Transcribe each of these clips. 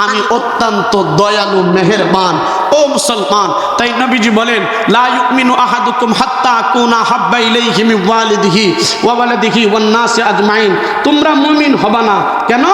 আমি অত্যন্ত দয়ালু মেহেরবান। ও মুসলমান, তাই নবীজি বলেন লা ইউমিনু আহাদুকুম হাত্তা আকুনা হাব্বা ইলাইহি মিন ওয়ালিদিহি ওয়া ওয়ালাদিহি ওয়ান নাসি আজমাইন। তোমরা মুমিন হবা না কেন?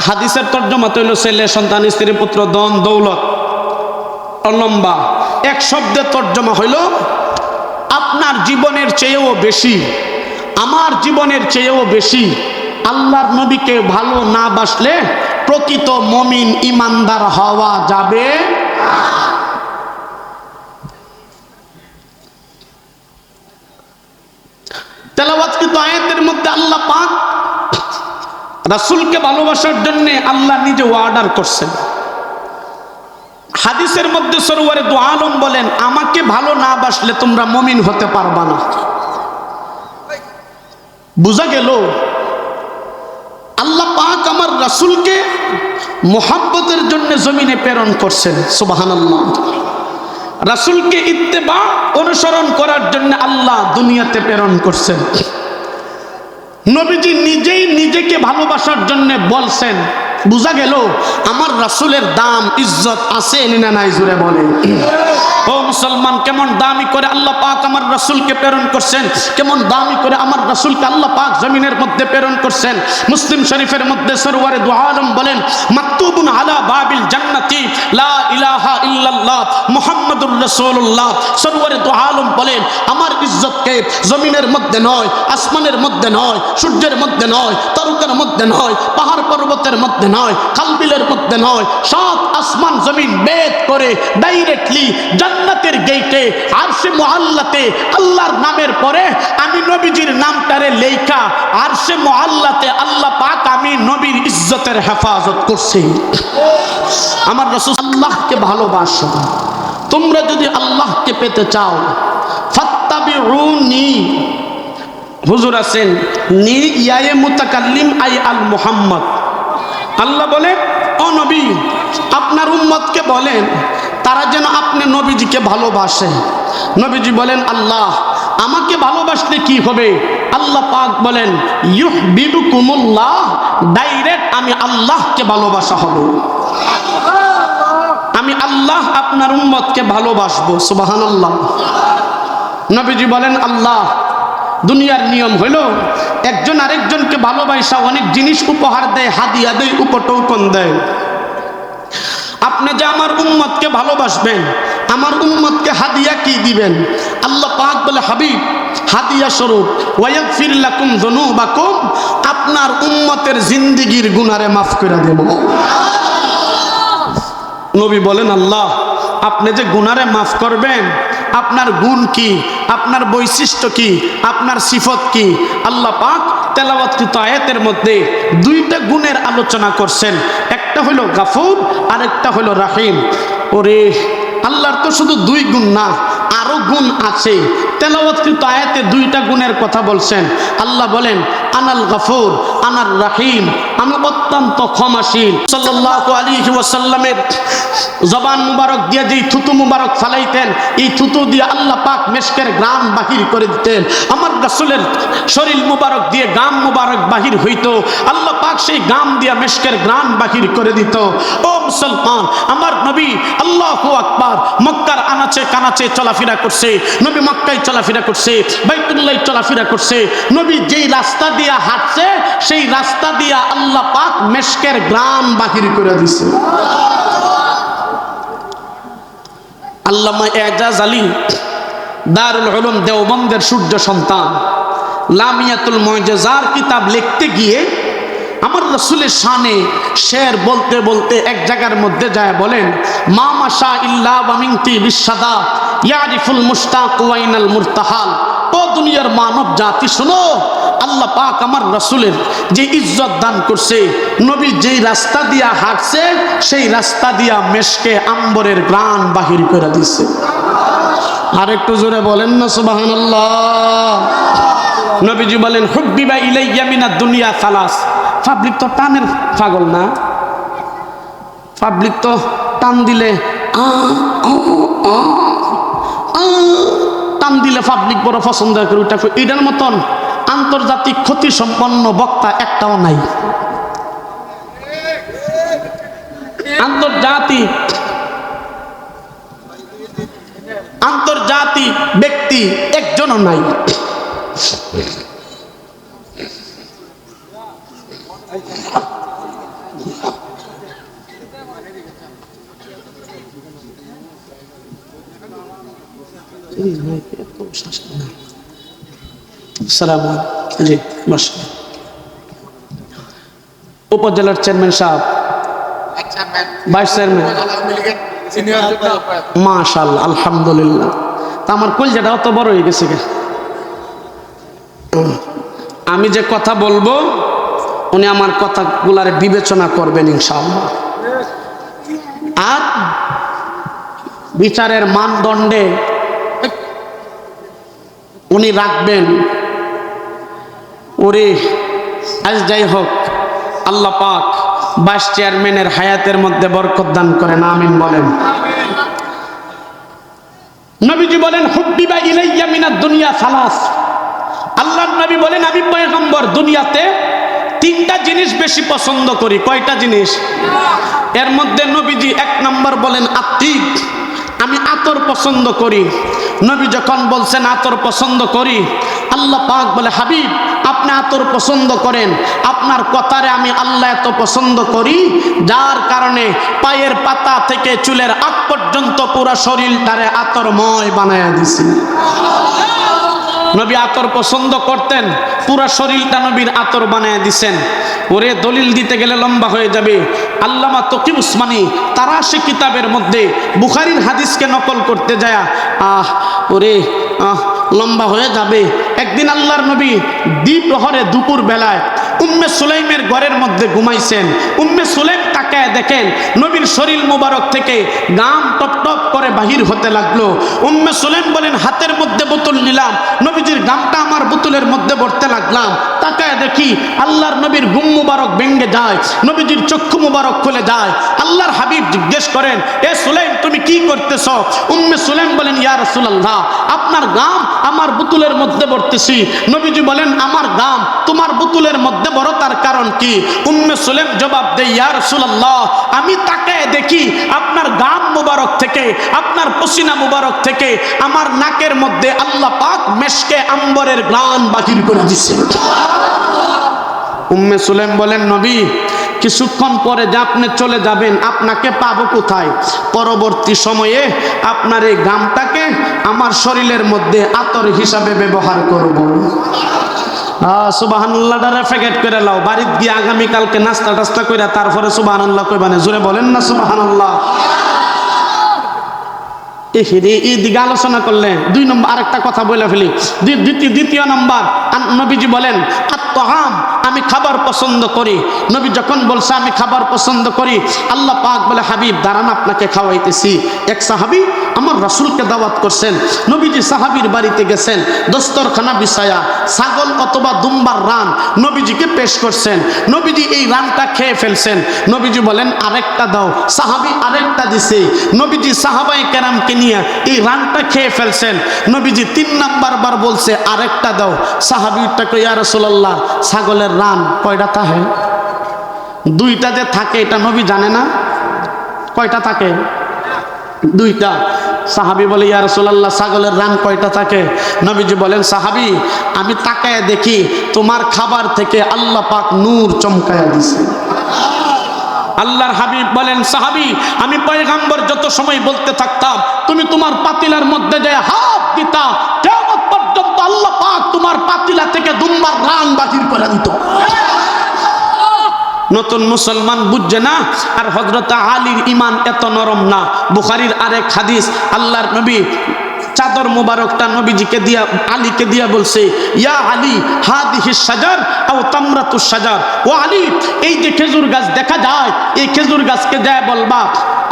হাদিসের তর্জমা হইল ছেলে সন্তান স্ত্রী পুত্র ধন দৌলত লম্বা। এক শব্দে তর্জমা হইল আপনার জীবনের চেয়েও বেশি, আমার জীবনের চেয়েও বেশি আল্লাহর নবীকে ভালো না বাসলে প্রকৃত মুমিন ইমানদার হওয়া যাবে। তেলাওয়াতকৃত আয়াতের মধ্যে আল্লাহ পাক রাসূলকে ভালোবাসার জন্য আল্লাহ নিজে অর্ডার করছেন। হাদিসের মধ্যে সরওয়ারে দু আলম বলেন আমাকে ভালো না বাসলে তোমরা মুমিন হতে পারবা না। বুঝা গেল আল্লাহ পাক আমার রাসূলকে মুহাব্বতের জন্য জমিনে প্রেরণ করছেন। সুবহানাল্লাহ। রাসূলকে ইত্তেবা অনুসরণ করার জন্য আল্লাহ দুনিয়াতে প্রেরণ করছেন। নবীজি নিজেই নিজেকে ভালোবাসার জন্য বলছেন। বুঝা গেল আমার রাসূলের দাম ইজ্জত আছে না নাই? জুড়ে বলে ও মুসলমান, কেমন দামি করে আল্লাহ পাক আমার রাসূলকে প্রেরণ করছেন, কেমন দামি করে আমার রাসূলকে আল্লাহ পাক জমিনের মধ্যে প্রেরণ করছেন। মুসলিম শরীফের মধ্যে সরওয়ারে দু আলম বলেন মাকতুবুন আলা বাবিল জান্নাতি লা ইলাহা ইল্লাল্লাহ মুহাম্মাদুর রাসূলুল্লাহ। সরওয়ারে দু আলম বলেন আমার ইজ্জতকে জমিনের মধ্যে নয়, আসমানের মধ্যে নয়, সূর্যের মধ্যে নয়, তারকার মধ্যে নয়, পাহাড় পর্বতের মধ্যে নয়, খালবিলের মধ্যে নয়, সাত আসমান জমিন বেদ করে ডাইরেক্টলি জান্নাতের গেটে আরশে মুআল্লাতে আল্লাহর নামের পরে আমি নবীজির নামটারে লেখা আরশে মুআল্লাতে আল্লাহ পাক আমি নবীর ইজ্জতের হেফাজত করছি। আমার রাসূল আল্লাহকে ভালোবাসো। তোমরা যদি আল্লাহকে পেতে চাও ফাত্তাবিউনি। হুজুর আছেন নি ইয়ায়ে মুতাকাল্লিম আই আল মুহাম্মদ। আল্লাহ বলে ও নবী আপনার উম্মতকে বলেন তারা যেন আপনি নবীজিকে ভালোবাসে। নবীজি বলেন আল্লাহ আমাকে ভালোবাসলে কি হবে? আল্লাহ পাক বলেন ইউহিব্বুকুমুল্লাহ, ডাইরেক্ট আমি আল্লাহকে ভালোবাসা হবে। আমি আল্লাহ আপনার উম্মতকে ভালোবাসবো। সুবহানাল্লাহ। নবীজি বলেন আল্লাহ দুনিয়ার নিয়ম হইল একজন আরেকজনকে ভালোবাসা অনেক জিনিস উপহার দেয়, হাদিয়া দেয়, উপটৌকন দেয়। আপনি যে আমার উম্মতকে ভালোবাসবেন, আমার উম্মতকে হাদিয়া কি দিবেন? আল্লাহ পাক বলে হাবিব হাদিয়া স্বরূপ ওয়াগফির লাকুম যুনুবাকুম, আপনার উম্মতের জিন্দেগীর গুনারে মাফ করে দেব। নবী বলেন আল্লাহ আপনি যে গুনারে মাফ করবেন আপনার গুণ কি, আপনার বৈশিষ্ট্য কি, আপনার সিফত কি? আল্লাহ পাক তেলাওয়াতকৃত আয়াতের মধ্যে দুইটা গুণের আলোচনা করছেন। একটা হলো গাফুর আর একটা হলো রাহিম। ওরে আল্লাহর তো শুধু দুই গুণ না, আরো গুণ আছে। তেলাওয়াতকৃত আয়াতে দুইটা গুণের কথা বলছেন। আল্লাহ বলেন আনাল গাফুর আনার রাহিম, আমি অত্যন্ত ক্ষমাশীল। সাল্লাল্লাহু আলাইহি ওয়াসাল্লামের জবান মুবারক দিয়ে যেই থুতু মুবারক ফালাইতেন, এই থুতু দিয়ে আল্লাহ পাক মেশকের গ্রাম বাহির করে দিতেন। আমার রাসূলের শরীর মুবারক দিয়ে গাম মুবারক বাহির হইতো, আল্লাহ পাক সেই গাম দিয়ে মেশকের গ্রাম বাহির করে দিত। ও মুসলমান, আমার নবী আল্লাহু আকবার মক্কার আনাচে কানাচে চলাফেরা করছে, নবী মক্কায় চলাফেরা করছে, বাইতুল্লাহ চলাফেরা করছে। নবী যেই রাস্তা দিয়া হাঁটছে সেই রাস্তা দিয়া আল্লাহ পাক মেশকের গ্রাম বাহির করে দিছে। আল্লামা এজাজ আলী দারুল উলুম দেওবন্দের সূর্য সন্তান লামিয়াতুল মুআজিজার কিতাব লিখতে গিয়ে আমার রাসূলের শানে শের বলতে বলতে এক জায়গার মধ্যে যায় বলেন মা মাশা ইল্লা ওয়া মিনতি বিশাদা ইয়ারিফুল মুশতাক ওয়াইনাল মুরতাহাল। ও দুনিয়ার মানব জাতি শোনো, আল্লাহ পাক আমার রাসূলের যে ইজ্জত দান করছে, নবী যেই রাস্তা দিয়া হাঁটছে সেই রাস্তা দিয়া মেশকে আম্বরের গ্রাণ বাহির করে দিছে। আর একটু জোরে বলেন না সুবহানাল্লাহ। নবীজি বলেন হুব্বিবা ইলাইয়া মিনাদ দুনিয়া সালাস। পাবলিক তো টানের পাগল না, পাবলিক তো টান দিলে টান দিলে পাবলিক বড় পছন্দ করে। ওইটা এটার মতন আন্তর্জাতিক ক্ষতি সম্পন্ন বক্তা একটাও নাই। আন্তর্জাতিক ব্যক্তি একজনও নাই। উপজেলার চেয়ারম্যান সাহেব, ভাইস চেয়ারম্যান, মাশাআল্লাহ, আলহামদুলিল্লাহ। তা আমার কলজাটা অত বড় হয়ে গেছে। আমি যে কথা বলবো উনি আমার কথাগুলার বিবেচনা করবেন ইনশাআল্লাহ। আর বিচারের মানদণ্ডে উনি রাখবেন। ওরে আজ যাই হোক, আল্লাহ পাক ভাইস চেয়ারম্যানের হায়াতের মধ্যে বরকত দান করেন, আমিন বলেন। নবীজি বলেন হুব্বিবা ইলাইয়া মিনাদ দুনিয়া সালাস। আল্লাহর নবী বলেন আমি পয়গম্বর দুনিয়াতে তিনটা জিনিস বেশি পছন্দ করি। কয়টা জিনিস? এর মধ্যে নবীজি এক নম্বর বলেন আত্তিব, আমি আতর পছন্দ করি। নবী যখন বলছেন আতর পছন্দ করি, আল্লাহ পাক বলে হাবিব আপনি আতর পছন্দ করেন, আপনার কথারে আমি আল্লাহ এত পছন্দ করি যার কারণে পায়ের পাতা থেকে চুলের আগ পর্যন্ত পুরো শরীরটারে আতরময় বানায়া দিছি। নবী আতর পছন্দ করতেন, পুরা শরীরটা নবীর আতর বানায় দিছেন। ওরে দলিল দিতে গেলে লম্বা হয়ে যাবে। আল্লামা তকি উসমানী তারাশি কিতাবের মধ্যে বুখারীর হাদিসকে নকল করতে যায় লম্বা হয়ে যাবে। একদিন আল্লাহর নবী দ্বিপ্রহরে দুপুর বেলায় উম্মে সুলাইমের ঘরের মধ্যে ঘুমাইছেন। উম্মে সুলাইম তাকায় দেখেন নবীর শরীর মুবারক থেকে গাম টপ টপ করে বাহির হতে লাগলো। উম্মে সুলাইম বলেন হাতের মধ্যে বোতল নিলাম, নবীজির গামটা আমার বোতলের মধ্যে ভরতে লাগলাম। তাকায় দেখি আল্লাহর নবীর ঘুম মুবারক ভেঙে যায়, নবীজির চক্ষু মুবারক খুলে যায়। আল্লাহর হাবিব জিজ্ঞেস করেন এ সুলাইম তুমি কি করতেছ? উম্মে সুলাইম বলেন ইয়া রাসূলুল্লাহ আপনার গাম আমার বোতলের মধ্যে ভরতেছি। নবীজি বলেন আমার গাম তোমার বোতলের মধ্যে বড় তার কারণ কি? উম্মে সুলাইম জবাব দেয় ইয়া রাসূলুল্লাহ আমি তাকায় দেখি আপনার গাম মুবারক থেকে, আপনার পসিনা মুবারক থেকে আমার নাকের মধ্যে আল্লাহ পাক মেশকে আম্বরের ঘ্রাণ বাহির করে দিয়েছে। উম্মে সুলাইম বলেন নবী কিছুক্ষণ পরে যে আপনি চলে যাবেন আপনাকে পাবো কোথায়? পরবর্তী সময়ে আপনার এই গামটাকে আমার শরীরের মধ্যে আতর হিসাবে ব্যবহার করব। সুবহানাল্লাহ ডারে প্যাকেট করে লাও, বাড়িতে গিয়ে আগামীকালকে নাস্তা টাস্তা করে তারপরে সুবহানাল্লাহ কইবানে, জোরে বলেন না সুবহানাল্লাহ। এদিকে আলোচনা করলে দুই নম্বর আরেকটা কথা বলে ফেলি। দ্বিতীয় নম্বর নবীজি বলেন আত-তাআম আমি খাবার পছন্দ করি। নবী যখন বলছে আমি খাবার পছন্দ করি, আল্লাহ পাক বলে হাবিব দাঁড়ান আপনাকে খাওয়াইতেছি। এক সাহাবী আমার রাসূলকে দাওয়াত করছেন, নবীজি সাহাবীর বাড়িতে গেছেন, দস্তরখানা বিছায়া ছাগল অথবা দুম্বার রান নবীজিকে পেশ করছেন। নবীজি এই রানটা খেয়ে ফেলছেন। নবীজি বলেন আরেকটা দাও। সাহাবী আরেকটা দিছে। নবীজি সাহাবায়ে কেরামকে নিয়ে এই রানটা খেয়ে ফেলছেন। নবীজি 3 নাম্বার বার বলছে আরেকটা দাও। সাহাবীটা কই ইয়া রাসূলুল্লাহ ছাগলের রান কয়টা থাকে? 2টা যে থাকে এটা নবী জানে না? কয়টা থাকে? 2টা। সাহাবী বলে ইয়া রাসূলুল্লাহ ছাগলের রান কয়টা থাকে? নবীজি বলেন সাহাবী আমি তাকায় দেখি তোমার খাবার থেকে আল্লাহ পাক নূর চমকায়া দিছে। আল্লাহর হাবিব বলেন সাহাবী আমি পয়গম্বর যত সময় বলতে থাকতাম তুমি তোমার পাতিলার মধ্যে যে হাত দিতা কিয়ামত পর্যন্ত আল্লাহ পাক তোমার পাতিলা থেকে দুম্বার রান বাহির করে দিত। নতুন মুসলমান বুঝছে না। আর হযরত আলীর ঈমান এত নরম না। বুখারীর আরেক হাদিস আল্লাহর নবী চাদর মুবারকটা নবীজিকে দিয়া আলীকে দিয়া বলছে ইয়া আলী হাদিহিস শাজার আও তামরাতুস শাজার, ও আলী এই যে খেজুর গাছ দেখা যায় এই খেজুর গাছকে যায় বলবা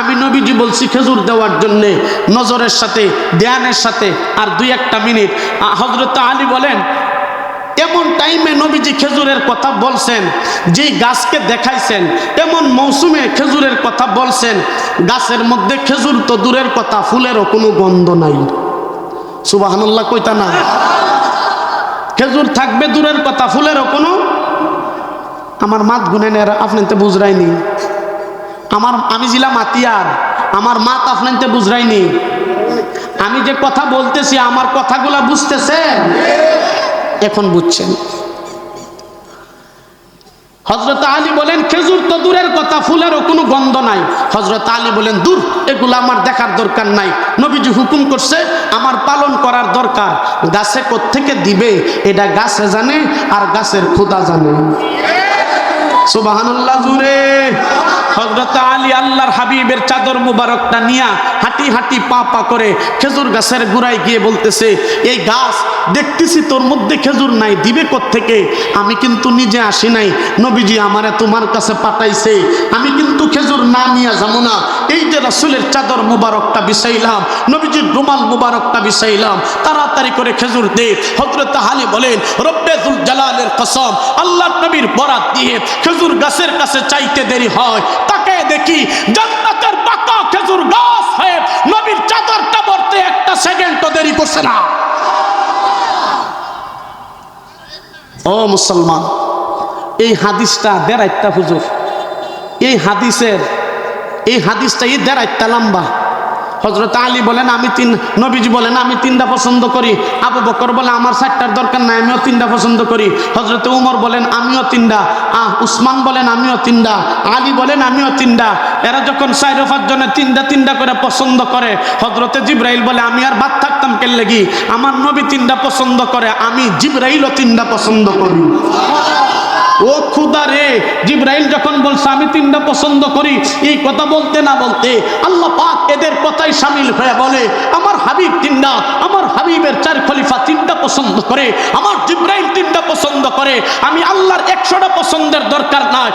আমি নবীজি বলছি খেজুর দেওয়ার জন্য নজরের সাথে ধ্যানের সাথে। আর 2-1 মিনিট হযরত আলী বলেন এমন টাইমে নবীজি খেজুরের কথা বলছেন, যেই গাছকে দেখাইছেন এমন মৌসুমে খেজুরের কথা বলছেন, গাছের মধ্যে খেজুর তো দূরের কথা ফুলেরও কোনো গন্ধ নাই। সুবহানাল্লাহ কইতা না? খেজুর থাকবে দূরের কথা ফুলেরও কোনো, আমার মাত গুনে নেয় আপনি তো বুঝরাইনি। আমি ছিলাম আতিয়ার, আমার মা আপনাকে বুঝরাইনি। আমি যে কথা বলতেছি আমার কথাগুলা বুঝতেছেন? এখন বুঝছেন। হযরত আলী বলেন খেজুর তো দূরের কথা, ফুলেরও কোনো গন্ধ নাই। হযরত আলী বলেন দূর, এগুলো আমার দেখার দরকার নাই। নবীজি হুকুম করছে আমার পালন করার দরকার। গাছে কোত্থেকে দিবে এটা গাছে জানে আর গাছের খোদা জানে। সুবহানাল্লাহ জুড়ে। হযরত আলী আল্লাহর হাবিবের চাদর মুবারকটা নিয়া হাঁটি হাঁটি পা পা করে খেজুর গাছের গোড়ায় গিয়ে বলতেছে, এই গাছ দেখতেছি তোর মধ্যে খেজুর নাই, দিবে কোত্থেকে? আমি কিন্তু নিজে আসি নাই, নবীজি আমারে তোমার কাছে পাঠাইছে। আমি কিন্তু খেজুর না নিয়ে যাবো না। এই যে রাসূলের চাদর মুবারকটা বিছাইলাম, নবীজির রুমাল মুবারকটা বিছাইলাম, তাড়াতাড়ি করে খেজুর দে। হযরত আলী বলেন রব্বে যুল জালালের কসম, আল্লাহর নবীর বরাত দিয়ে খেজুর গাছের কাছে চাইতে দেরি হয়, তাকে দেখি জান্নাতের পাকা খেজুর গাছ হয়ে নবীর চাদরটা পড়তে একটা সেকেন্ডও দেরি করছে না। ও মুসলমান, এই হাদিসটা দেড়াইটা হুজুর, এই হাদিসটা এই দেড়াইটা লম্বা। হযরত আলী বলেন নবীজি বলেন আমি তিনটা পছন্দ করি। আবু বকর বলে আমার চারটার দরকার নাই, আমিও তিনটা পছন্দ করি। হযরত উমর বলেন আমিও তিনটা। উসমান বলেন আমিও তিনটা। আলী বলেন আমিও তিনটা। এরা যখন 4-5 জনে তিনটা তিনটা করে পছন্দ করে, হযরতে জিবরাইল বলে আমি আর বাদ থাকতাম কেন লাগি, আমার নবী তিনটা পছন্দ করে, আমি জিবরাইলও তিনটা পছন্দ করি। ও খুদা রে, জিবরাইল যখন বলছে আমি তিনটা পছন্দ করি, এই কথা বলতে না বলতে আল্লাহ পাক এদের কথাই শামিল হয়ে বলে আমার হাবিব তিনটা, আমার হাবিবের 4 খলিফা তিনটা পছন্দ করে, আমার জিবরাইল তিনটা পছন্দ করে, আমি আল্লাহর 100টা পছন্দের দরকার নাই।